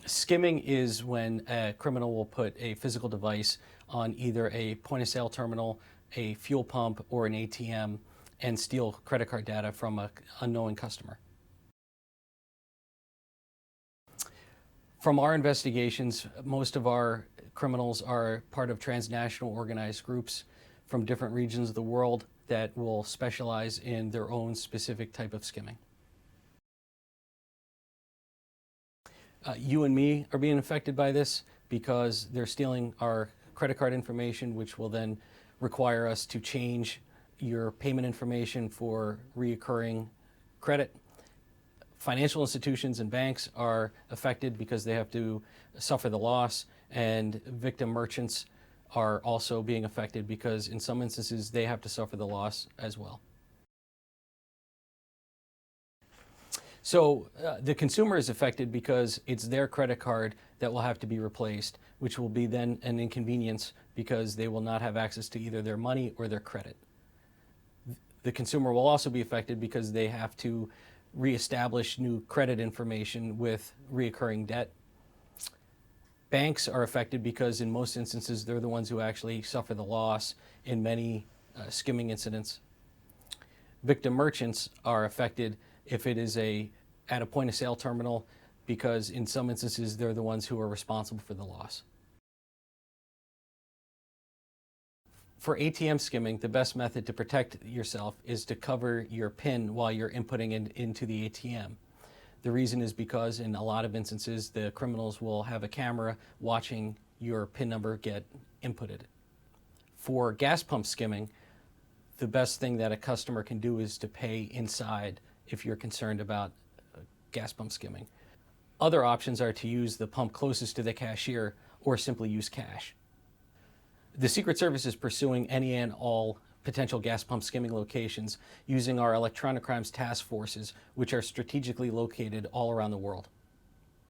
Skimming is when a criminal will put a physical device on either a point-of-sale terminal, a fuel pump, or an ATM and steal credit card data from an unknowing customer. From our investigations, most of our criminals are part of transnational organized groups from different regions of the world that will specialize in their own specific type of skimming. You and me are being affected by this because they're stealing our credit card information, which will then require us to change your payment information for reoccurring credit. Financial institutions and banks are affected because they have to suffer the loss, and victim merchants are also being affected because in some instances they have to suffer the loss as well. So the consumer is affected because it's their credit card that will have to be replaced, which will be then an inconvenience because they will not have access to either their money or their credit. The consumer will also be affected because they have to reestablish new credit information with reoccurring debt. Banks are affected because in most instances they're the ones who actually suffer the loss in many skimming incidents. Victim merchants are affected if it is at a point-of-sale terminal because in some instances they're the ones who are responsible for the loss. For ATM skimming, the best method to protect yourself is to cover your PIN while you're inputting it into the ATM. The reason is because in a lot of instances, the criminals will have a camera watching your PIN number get inputted. For gas pump skimming, the best thing that a customer can do is to pay inside if you're concerned about gas pump skimming. Other options are to use the pump closest to the cashier or simply use cash. The Secret Service is pursuing any and all potential gas pump skimming locations using our electronic crimes task forces, which are strategically located all around the world.